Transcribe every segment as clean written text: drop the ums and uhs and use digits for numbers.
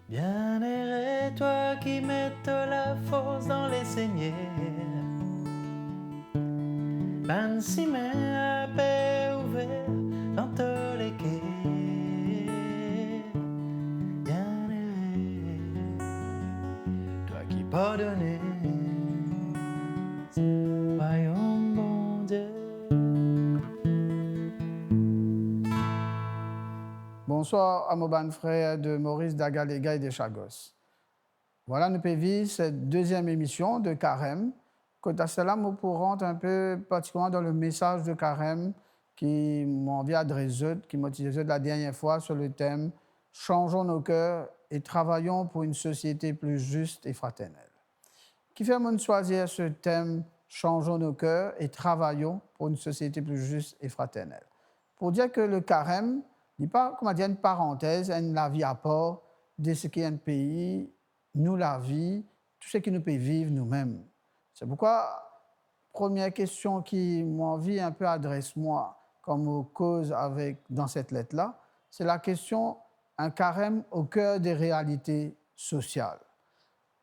Bien erré, toi qui mets la force dans les saignées. Ban si à paix ouvert dans tous les quais. Bien erré, toi qui pardonnais. Voyons, bon Dieu. Bonsoir à mon bon frère de Maurice Dagalega et de Chagos. Voilà, nous pouvons vivre cette deuxième émission de Carême. Quant à cela, nous pourrons un peu particulièrement dans le message de Carême qui m'ont envie d'adresser, qui m'a utilisé la dernière fois sur le thème « Changeons nos cœurs et travaillons pour une société plus juste et fraternelle ». Qui fait nous choisir ce thème « Changeons nos cœurs et travaillons pour une société plus juste et fraternelle ». Pour dire que le carême n'est pas, comment dire, une parenthèse, la vie à part de ce qui est un pays, nous la vie, tout ce qui nous peut vivre nous-mêmes. C'est pourquoi, première question qui m'envie un peu adresse-moi comme cause dans cette lettre-là, c'est la question un carême au cœur des réalités sociales.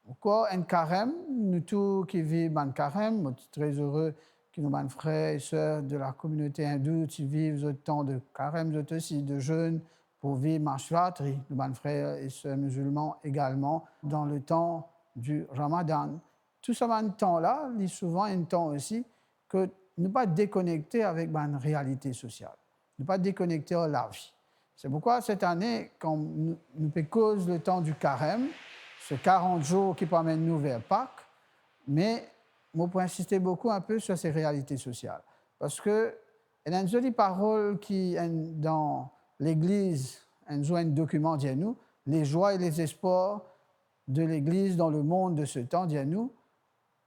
Pourquoi un carême, nous tous qui vivons un carême, nous sommes très heureux que nos frères et sœurs de la communauté hindoue qui vivent autant de carême, aussi de jeûne pour vivre Mahshvatri, nos frères et sœurs musulmans également, dans le temps du Ramadan. Tout ce temps-là, il est souvent un temps aussi que nous ne pas déconnecter avec la réalité sociale, ne pas déconnecter de la vie. C'est pourquoi cette année, quand nous cause le temps du carême, ce 40 jours qui promènent nous vers Pâques, mais moi pour insister beaucoup un peu sur ces réalités sociales. Parce que il y a une jolie parole qui est dans l'Église, un document dit nous, les joies et les espoirs de l'Église dans le monde de ce temps, dit nous,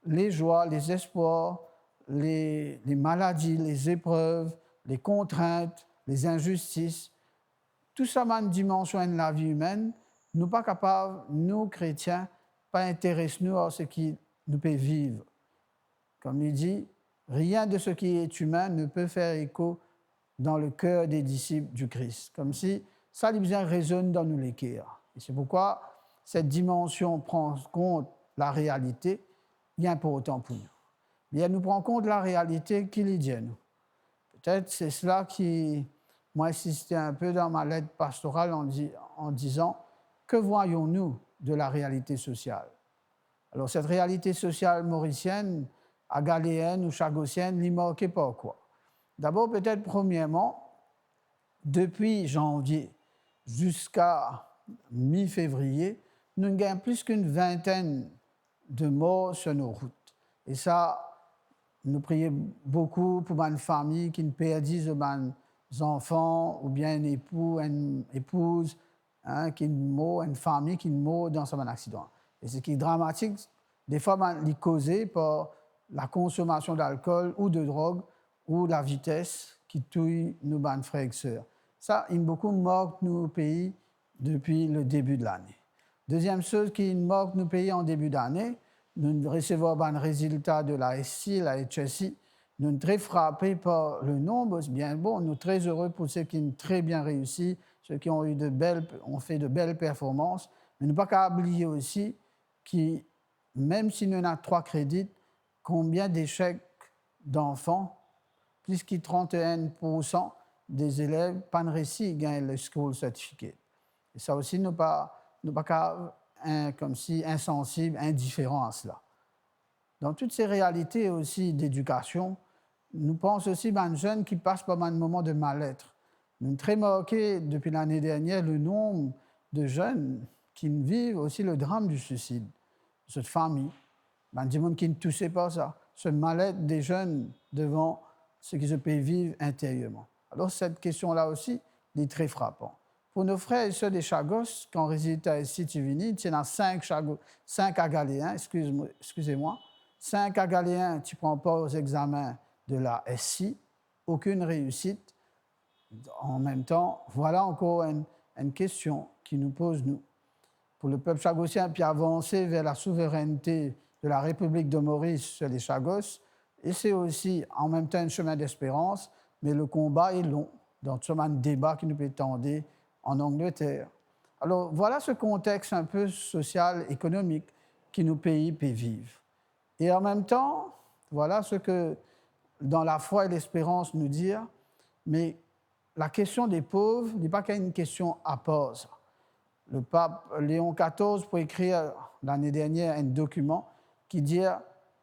les joies, les espoirs, les maladies, les épreuves, les contraintes, les injustices, tout ça a une dimension de la vie humaine. Nous ne sommes pas capables, nous chrétiens, pas intéresser nous à ce qui nous peut vivre. Comme il dit, rien de ce qui est humain ne peut faire écho dans le cœur des disciples du Christ. Comme si ça, les bien résonne dans nous les cœurs. Et c'est pourquoi cette dimension prend en compte la réalité, est important pour nous. Mais elle nous prend en compte la réalité qu'il y dit à nous. Peut-être c'est cela qui m'a insisté un peu dans ma lettre pastorale en disant que voyons-nous de la réalité sociale. Alors cette réalité sociale mauricienne, agaléenne ou chagossienne, n'y manquait pas quoi. D'abord peut-être premièrement, depuis janvier jusqu'à mi-février, nous gagnons plus qu'une vingtaine de morts sur nos routes. Et ça, nous prions beaucoup pour une famille qui ne perdise des enfants ou bien un époux, une épouse, qui meurt, une famille qui meurt dans un accident. Et ce qui est dramatique, des fois, c'est causé par la consommation d'alcool ou de drogue ou la vitesse qui tue nos frères et sœurs. Ça, il y a beaucoup de morts dans nos pays depuis le début de l'année. Deuxième chose qui marque nos pays en début d'année, nous recevons un résultat de la SI, la HSI. Nous sommes très frappés par le nombre, c'est bien bon. Nous sommes très heureux pour ceux qui ont très bien réussi, ceux qui ont fait de belles performances. Mais nous ne pouvons pas oublier aussi que même si nous avons 3 crédits, combien d'échecs d'enfants, plus que 31% des élèves n'ont pas réussi à gagner le school certificate. Et ça aussi, nous ne pouvons pas comme si insensible, indifférent à cela. Dans toutes ces réalités aussi d'éducation, nous pensons aussi à un jeune qui passe par un moment de mal-être. Nous sommes très marqués depuis l'année dernière le nombre de jeunes qui vivent aussi le drame du suicide. Cette famille, des gens qui ne touchaient pas ça, ce mal-être des jeunes devant ce qu'ils se peuvent vivre intérieurement. Alors cette question-là aussi est très frappante. Pour nos frères et sœurs des Chagos, quand résultat ici, il y en a 5 Agaléens, excusez-moi, 5 Agaléens, tu ne prends pas aux examens de la SI, aucune réussite. En même temps, voilà encore une question qui nous pose, nous. Pour le peuple chagossien, puis avancer vers la souveraineté de la République de Maurice sur les Chagos, et c'est aussi en même temps un chemin d'espérance, mais le combat est long, dans ce débat qui nous peut tendre en Angleterre. Alors, voilà ce contexte un peu social, économique qui nos pays peuvent vivre. Et en même temps, voilà ce que, dans la foi et l'espérance, nous dire, mais la question des pauvres n'est pas qu'une question à poser. Le pape Léon XIV, pour écrire l'année dernière un document qui dit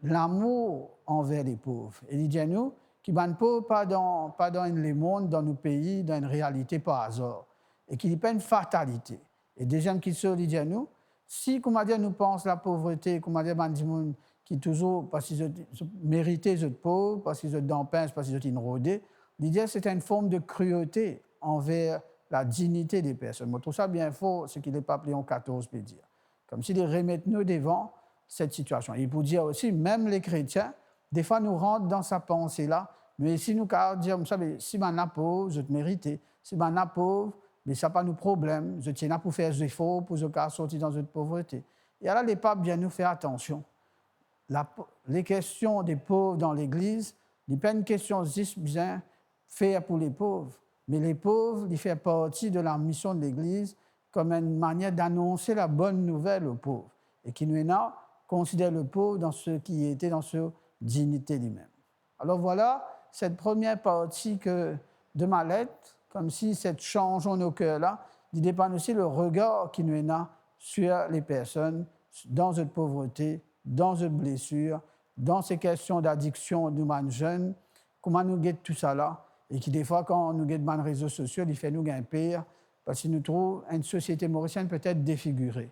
l'amour envers les pauvres. Et il dit à nous qu'il ne pauvres pas dans le monde, dans nos pays, dans une réalité par hasard. Et qu'il n'y a pas une fatalité. Et deuxième question, il dit à nous, si, comment dire, nous pensons la pauvreté, comment dire, qui toujours, parce qu'ils méritent d'être pauvres, parce qu'ils sont dans pince, parce qu'ils sont inrodés, l'idée, c'est une forme de cruauté envers la dignité des personnes. Moi, je trouve ça bien faux, ce que le pape Léon XIV peut dire. Comme s'il remettent nous devant cette situation. Il peut dire aussi, même les chrétiens, des fois nous rentrent dans sa pensée-là, mais si nous dire, vous savez, si je suis pauvre, je te mérite. Si je suis pauvre, mais ça n'a pas de problème. Je tiens à pour faire des efforts pour sortir dans une pauvreté. Et alors, les papes viennent nous faire attention. Les questions des pauvres dans l'Église, ce n'est pas une question juste bien faire pour les pauvres, mais les pauvres, ils font partie de la mission de l'Église comme une manière d'annoncer la bonne nouvelle aux pauvres. Et qui nous considère le pauvre dans ce qui était dans sa dignité lui-même. Alors voilà cette première partie de ma lettre, comme si cette change en nos cœurs-là, il dépend aussi le regard qui nous a sur les personnes dans cette pauvreté, dans cette blessure, dans ces questions d'addiction d'humains jeunes, comment nous guette tout ça là, et qui des fois, quand nous guette dans les réseaux sociaux, il fait nous gagner pire, parce qu'il nous trouve une société mauricienne peut-être défigurée.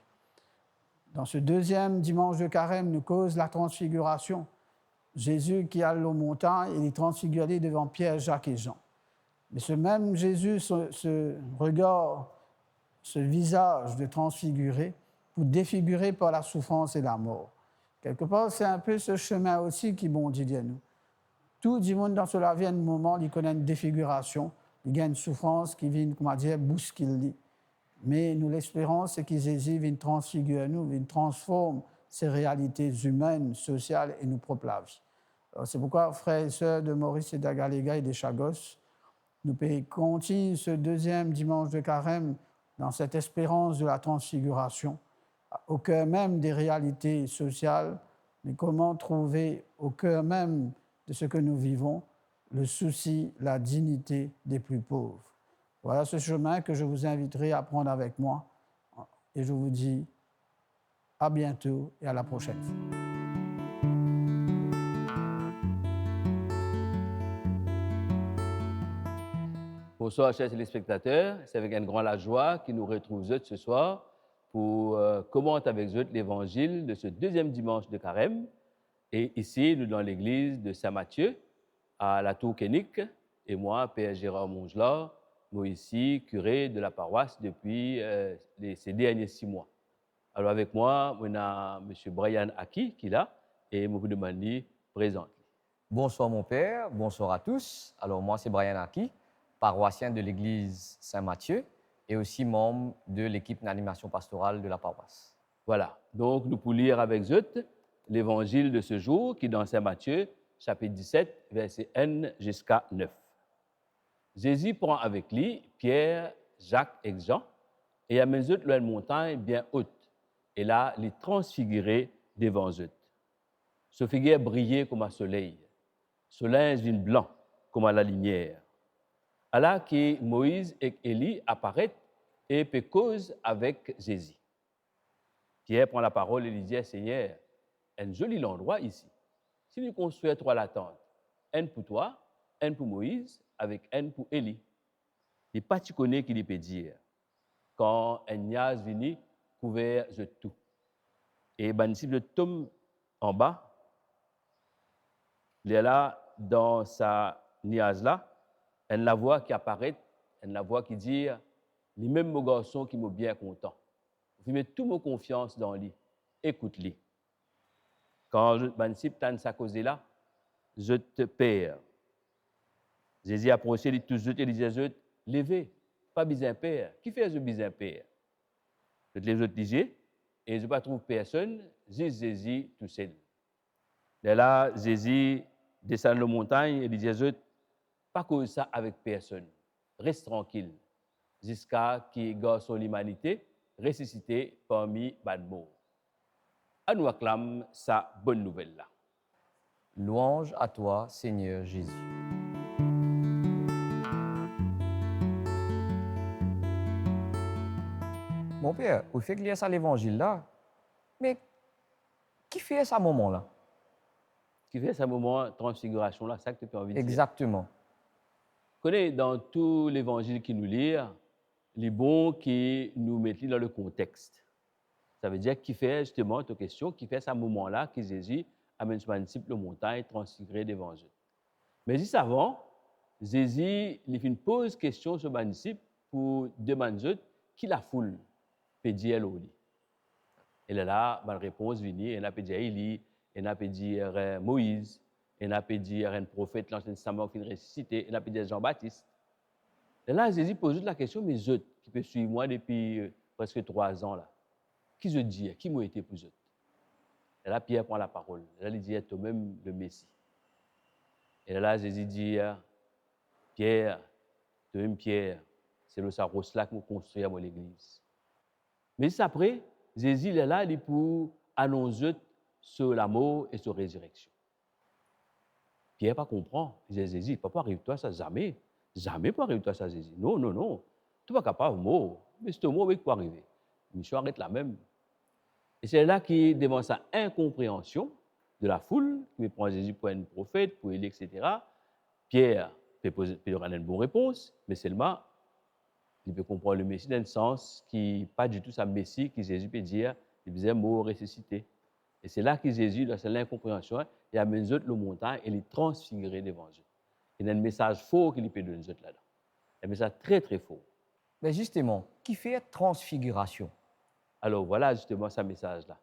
Dans ce deuxième dimanche de carême, nous cause la transfiguration. Jésus qui allait aux montagnes, il est transfiguré devant Pierre, Jacques et Jean. Mais ce même Jésus, ce regard, ce visage de transfiguré, pour défigurer par la souffrance et la mort. Quelque part, c'est un peu ce chemin aussi qui bondit à nous. Tout le monde dans cela vient un moment, il connaît une défiguration, il a une souffrance qui vient, comment dire, bousculer. Mais nous, l'espérance, c'est qu'ils viennent transfigurer nous, viennent transformer ces réalités humaines, sociales et nos propres lives. C'est pourquoi, frères et sœurs de Maurice et d'Agaléga et de Chagos, nous pouvons continuer ce deuxième dimanche de carême dans cette espérance de la transfiguration, au cœur même des réalités sociales, mais comment trouver au cœur même de ce que nous vivons le souci, la dignité des plus pauvres. Voilà ce chemin que je vous inviterai à prendre avec moi. Et je vous dis à bientôt et à la prochaine fois. Bonsoir, chers téléspectateurs. C'est avec une grande joie que nous retrouvons ce soir pour commenter avec vous l'évangile de ce deuxième dimanche de carême. Et ici, nous dans l'église de Saint-Matthieu, à la Tour-Kénique, et moi, Père Gérard Mongelard, nous ici, curé de la paroisse depuis ces derniers 6 mois. Alors avec moi, on a M. Brian Aki qui est là, et je vous demande présent. Bonsoir mon père, bonsoir à tous. Alors moi, c'est Brian Aki, paroissien de l'église Saint-Matthieu et aussi membre de l'équipe d'animation pastorale de la paroisse. Voilà, donc nous pouvons lire avec vous l'évangile de ce jour qui est dans Saint-Matthieu, chapitre 17, verset 1 jusqu'à 9. Jésus prend avec lui Pierre, Jacques et Jean et amène eux loin une montagne bien haute. Et là, il est transfiguré devant eux. Ce figure brillait comme un soleil. Ce linge vient blanc comme à la lumière. Alors que Moïse et Élie apparaissent et peut cause avec Jésus. Pierre prend la parole et lui dit, Seigneur, un joli endroit ici. Si nous construisons 3 la tente, un pour toi, un pour Moïse, avec un pour Élie. Il n'est pas tu connais qu'il peut dire. Quand un niaz vient, couvert de tout. Et ben si le tombe en bas, il est là, dans sa niaz là, elle la voix qui apparaît, elle la voix qui dit, les mêmes mon garçon qui m'ont bien content. Je mets toute mon confiance dans lui. Écoute-lui. Quand je suis dans sa cause là, je te perds. Jésus approchait, il toujours et disait, levez, pas besoin père. Qui fait ce besoin père? Je te lève, disais, et je ne trouve personne, juste Jésus tout seul. Et là, Jésus descend la montagne et disait, pas cause ça avec personne. Reste tranquille, jusqu'à qu'il garde son humanité ressuscité parmi les morts. À nous acclame sa bonne nouvelle là. Louange à toi, Seigneur Jésus. Mon père, vous faites lire ça l'évangile là, mais qui fait ça moment là? Qui fait ce moment de transfiguration là, c'est ça que tu as envie de dire. Exactement. Connais dans tout l'évangile qui nous lit, les bons qui nous mettent dans le contexte. Ça veut dire qui fait justement ta question, qui fait ce moment là que Jésus amène son disciple aux montagnes transfiguré devant eux. Mais juste avant, Jésus il fait une pose question sur le disciple pour demander qui la foule peut dire au lit. Et là, la réponse vient, et a peut dire Élie, et a peut dire Moïse, et a peut dire un prophète, l'Ancien Testament qui est ressuscité, et a peut dire Jean-Baptiste. Et là, Jésus pose la question, mais eux qui peuvent suivre moi depuis presque 3 ans, là, qui je dis, qui m'a été pour eux? Et là, Pierre prend la parole. Et là, il dit, toi-même le Messie. Et là, Jésus dit, Pierre, toi-même Pierre, c'est le saros là que nous construisons l'église. Mais juste après, Jésus est là pour annoncer sur la mort et sur la résurrection. Pierre pas comprend. Il dit, Jésus, papa, arrive-toi ça jamais. Jamais pas arrive-toi ça, Jésus. Non, non, non. Tu vas capable de mort. Mais c'est mort qui peut arriver. Mission arrête là même. Et c'est là qu'il devant sa incompréhension de la foule, qui prend Jésus pour un prophète, pour Élie, etc. Pierre peut donner une bonne réponse, mais seulement il peut comprendre le Messie dans un sens qui n'est pas du tout sa Messie, que Jésus peut dire, il disait mort ressuscité. Et c'est là que Jésus, dans cette incompréhension, il amène les autres le montagne et les transfigurer devant eux. Il y a un message faux qu'il peut donner aux autres là-dedans. Un message très, très faux. Mais justement, qui fait transfiguration? Alors voilà justement ce message-là.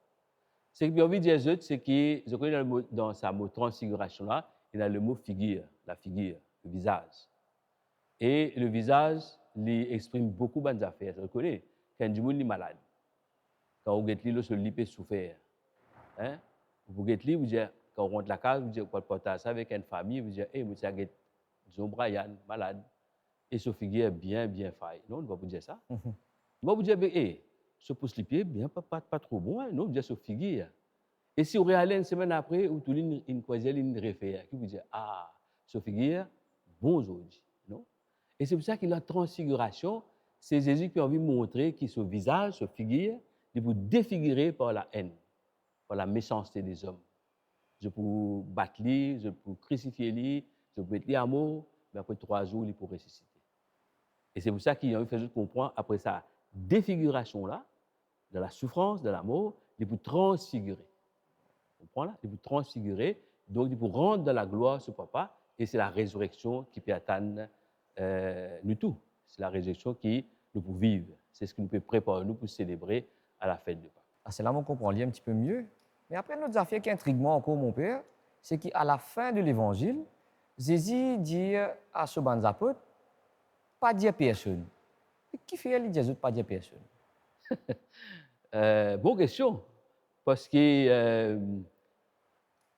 Ce que j'ai envie de dire aux autres, c'est que je connais dans sa mot transfiguration-là, il y a le mot figure, la figure, le visage. Et le visage, il exprime beaucoup de affaires. Vous connaissez, quand du monde est malade, quand on get le sol, il peut souffrir. Hein? Vous get vous dites, quand on rentre la case, vous dites, vous portez ça avec une famille, vous dites, hey, monsieur, disons Brian, malade, et ce figure bien, bien faille. Non, on ne va pas vous dire ça. Moi, vous dites, hey, ce pouce les pieds, bien, pas trop bon. Hein? Non, vous dites, ce figure. Et si vous réallez une semaine après, vous tout une croisière, une réfère, qui vous dit, ah, ce figure, bon aujourd'hui. Non? Et c'est pour ça que la transfiguration, c'est Jésus qui a envie de montrer que ce visage, ce figure, il vous défigurer par la haine, par la méchanceté des hommes. Je peux battre lui, je peux crucifier lui, je peux mettre lui à mort, mais après 3 jours, il peut ressusciter. Et c'est pour ça qu'il a envie de faire comprendre, après sa défiguration-là, de la souffrance, de la mort, il peut transfigurer. Vous comprenez là? Il peut transfigurer, donc il peut rendre de la gloire ce papa, et c'est la résurrection qui peut atteindre nous tous. C'est la résurrection qui nous peut vivre. C'est ce qui nous peut préparer nous pour célébrer à la fête de Pâques. Ah, c'est là qu'on comprend un petit peu mieux. Mais après, une autre affaire qui intrigue moi encore, mon père, c'est qu'à la fin de l'évangile, Jésus dit à ce banc apôtres, pas dire personne. Et qui fait il dit pas dire personne? Bonne question. Parce que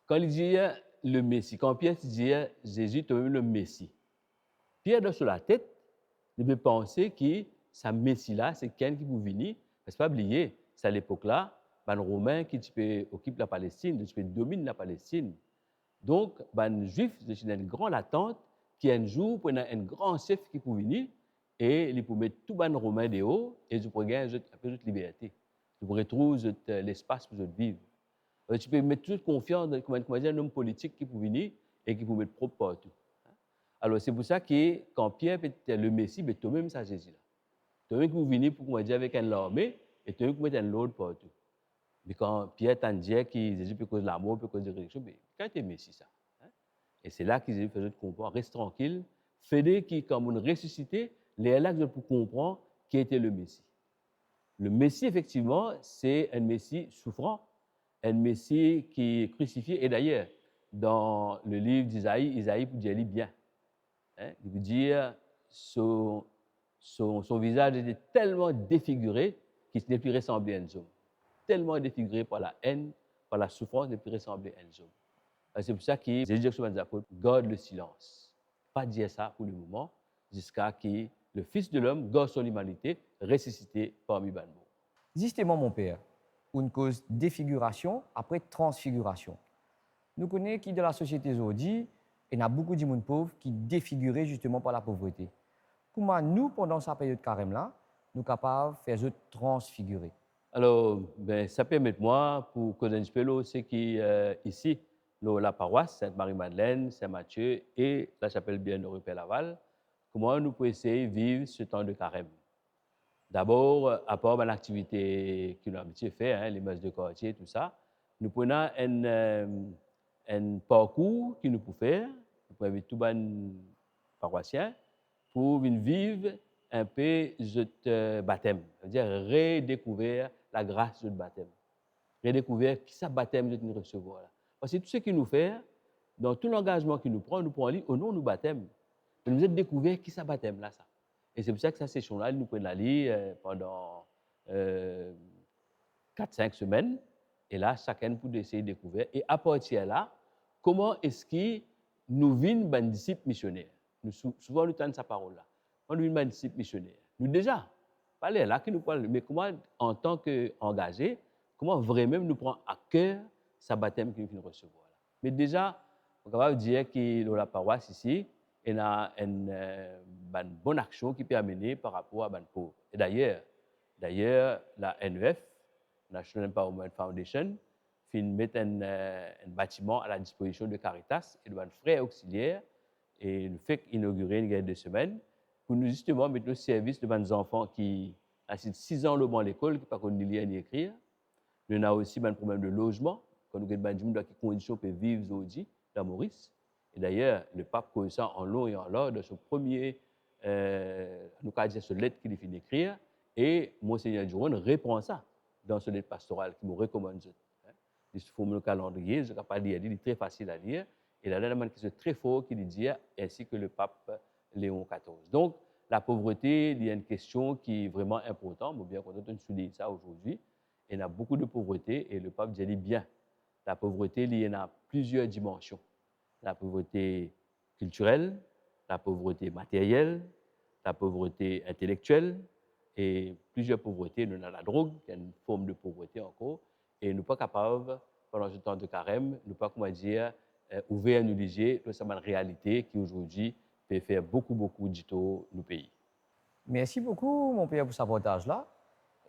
quand il dit le Messie, quand Pierre dit Jésus, toi-même le Messie, Pierre, dans sur la tête, il peut penser que ce Messie-là, c'est quelqu'un qui peut venir. Mais ce n'est pas oublier, c'est à l'époque-là, les Romains qui occupent la Palestine, qui dominent la Palestine. Donc, les Juifs, c'est une grande attente qui un jour, pour un grand chef qui peut venir et il peut mettre tout les Romains dehors et ils pourraient gagner un peu de liberté. Ils pourraient trouver l'espace pour vivre. Tu peux mettre toute confiance dans un homme politique qui peut venir et qui peut mettre propre partout. Alors, c'est pour ça que quand Pierre était le Messie, mais toi-même, ça Jésus-là. Toi-même qui vous venez pour dire avec une armée et toi-même qui mettez un l'ordre partout. Mais quand Pierre t'a dit que Jésus peut cause de l'amour, peut cause de la résurrection, mais quand tu es Messie, ça. Hein? Et c'est là que Jésus faisait comprendre, reste tranquille, faites qui, comme on ressuscité, les là que pour comprendre qui était le Messie. Le Messie, effectivement, c'est un Messie souffrant, un Messie qui est crucifié. Et d'ailleurs, dans le livre d'Isaïe, Isaïe peut dire bien. Hein? Il veut dire son visage était tellement défiguré qu'il n'est plus ressemblé à un homme. Tellement défiguré par la haine, par la souffrance, il n'est plus ressemblé à un homme. C'est pour ça que Jésus dit aux apôtres, garde le silence. Pas dire ça pour le moment, jusqu'à ce que le Fils de l'homme, garde son humanité, ressuscité parmi les morts. Justement, mon père, pour une cause défiguration après transfiguration. Nous connaissons qui de la société aujourd'hui, il y a beaucoup de monde pauvre qui défiguré justement par la pauvreté. Comment nous, pendant cette période de carême-là, nous sommes capables de faire eux transfigurer? Alors, ben, ça permet moi, pour connaître un peu ce qui ici, la paroisse Sainte-Marie-Madeleine, Saint-Mathieu et la chapelle Bienheureux Père Laval, comment nous pouvons essayer de vivre ce temps de carême. D'abord, à part l'activité que nous avons habitué à faire, les messes de quartier, tout ça, nous prenons un parcours que nous pouvons faire, nous pouvons inviter tous les paroissiens pour venir vivre un peu ce baptême, c'est-à-dire redécouvrir la grâce de baptême, redécouvrir qui ça baptême de nous recevoir. Parce que tout ce qu'il nous fait, dans tout l'engagement qu'il nous prend au nom du baptême. Nous avons découvert qui ça baptême là, ça. Et c'est pour ça que cette session-là, nous prenons la lire pendant 4-5 semaines. Et là, chacun peut essayer de découvrir. Et à partir de là, comment est-ce que nous vîmes des disciples missionnaires? Souvent, nous tenons sa parole-là. On nous vîmes des disciples missionnaires. Nous déjà, pas là qui nous parle, mais comment, en tant qu'engagés, comment vraiment nous prendre à cœur sa baptême que nous venons recevoir. Là. Mais déjà, on est capable de dire que dans la paroisse ici, il y a une bonne action qui peut amener par rapport à les pauvres. Et d'ailleurs, la NEF, National Empowerment Foundation, met un bâtiment à la disposition de Caritas et de nos frères auxiliaires et nous fait inaugurer une guerre de semaines pour nous justement mettre au service de nos enfants qui ont 6 ans à l'école, qui ne peuvent ni lire ni écrire. Nous avons aussi un problème de logement, quand nous avons des gens dans quelles conditions peuvent vivre aujourd'hui dans Maurice. Et d'ailleurs, le pape cause ça en long et en large dans son premier, nous avons dit, cette lettre qu'il vient d'écrire, et Monseigneur Duron répond à ça dans ce lettre pastorale qui me recommande. Il faut le calendrier, je ne peux pas lire, il est très facile à lire. Et là, il y a une question très forte qui dit, ainsi que le pape Léon XIV. Donc, la pauvreté, il y a une question qui est vraiment importante, mais bien content de souligner ça aujourd'hui. Il y a beaucoup de pauvreté et le pape dit bien, la pauvreté, il y en a plusieurs dimensions. La pauvreté culturelle, la pauvreté matérielle, la pauvreté intellectuelle et plusieurs pauvretés. Nous avons la drogue, qui est une forme de pauvreté encore, et nous ne sommes pas capables, pendant ce temps de carême, nous ne sommes pas, comment dire, ouvrir à nous liger, c'est une réalité qui aujourd'hui peut faire beaucoup de dans nos pays. Merci beaucoup, mon père, pour ce partage-là.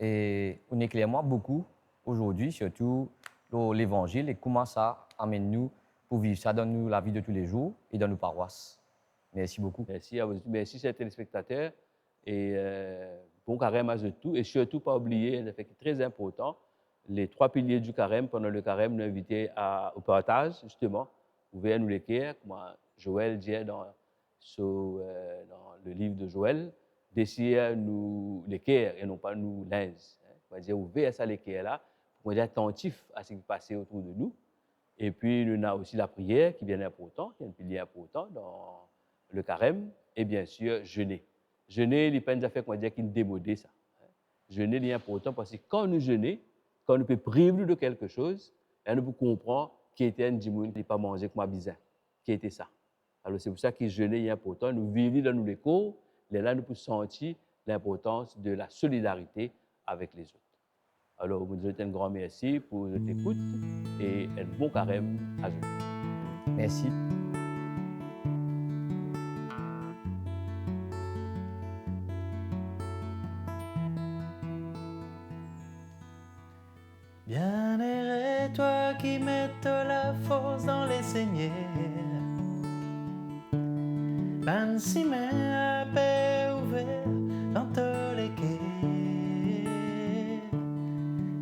Et on est clairement beaucoup aujourd'hui, surtout dans l'Évangile, et comment ça amène nous pour vivre ça dans la vie de tous les jours et dans nos paroisses. Merci beaucoup. Merci à vous. Merci, chers téléspectateurs. Et bon carême à tout. Et surtout, pas oublier, un effet très important, les 3 piliers du carême. Pendant le carême, nous invitons au partage, justement. Vous verrez nous l'écrire, comme Joël dit dans le livre de Joël, d'essayer nous l'écrire et non pas nous linge. On va dire, vous verrez ça l'écrire là, pour être attentif à ce qui passe autour de nous. Et puis, nous avons aussi la prière qui est bien important, qui est un pilier important dans le carême. Et bien sûr, jeûner. Jeûner, il n'y a pas une affaire qu'on va dire qui est démodée, ça. Jeûner, il est important parce que quand nous jeûnons, quand nous pouvons priver de quelque chose, nous pouvons comprendre qui était un dimanche qui n'a pas mangé comme un bizarre. Qui était ça. Alors, c'est pour ça que jeûner est important. Nous vivons dans nos échos, là, nous pouvons sentir l'importance de la solidarité avec les autres. Alors, vous souhaite un grand merci pour votre écoute et un bon carême à vous. Merci. Bienheureux toi qui mettes la force dans les saignées. Ben si à paix ouvert dans tous les quais.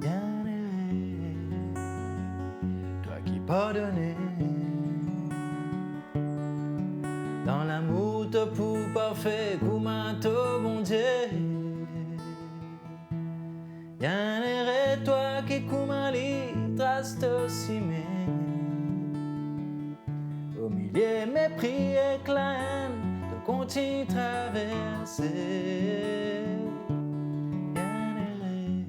Bienheureux toi qui pardonnais. Dans l'amour te pour parfait comme un bon Dieu. Bienheureux toi qui comme un lit trace aussi au milieu mépris et haine de continue traverser. Bienheureux,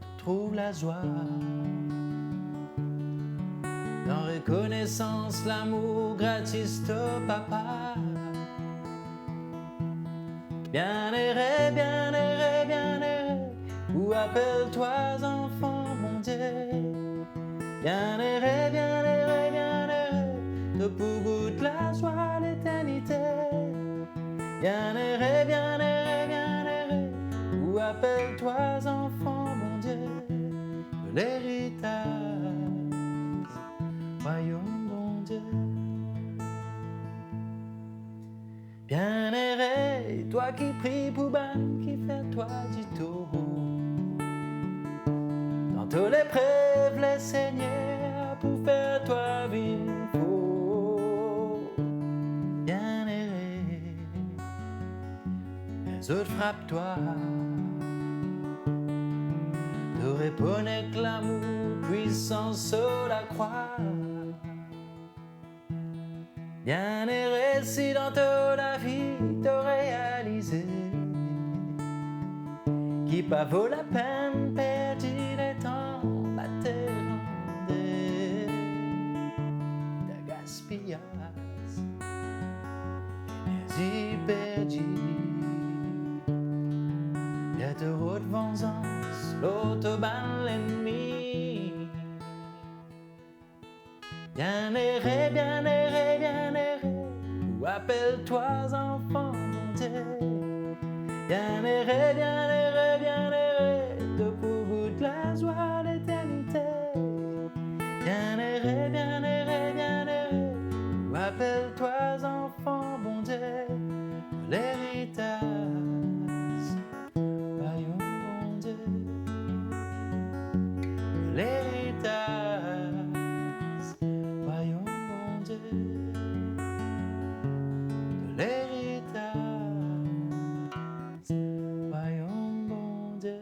tu trouves la joie dans reconnaissance, l'amour gratis de papa. Bienheureux, bienheureux, bienheureux. appelle-toi enfant, mon Dieu. Bien erré, de pour goûte la joie, l'éternité. Bien erré, ou appelle-toi enfant, mon Dieu, de l'héritage, royaume, mon Dieu. Bien erré, toi qui pries pour ban, qui fait toi du tout. Dans tous les preuves, les seigneurs, pour faire toi vivre faux. Bien erré, les autres frappent-toi. De répondre avec l'amour puissant sur la croix. Bien erré si dans toute la vie t'as réalisé qu'il pas vaut la peine perdu le temps battre de gaspillage, énergie perdue, y'a de haute vengeance, l'autobahn l'ennemi. Bien erré, ou appelle-toi enfant, mon Dieu. Bien erré, de pour goût de la joie, l'éternité. Bien erré, ou appelle-toi enfant, mon Dieu, de l'héritage, royaume, mon Dieu, de l'héritage. Royaume, mon Dieu, de l'héritage, royaume, mon Dieu.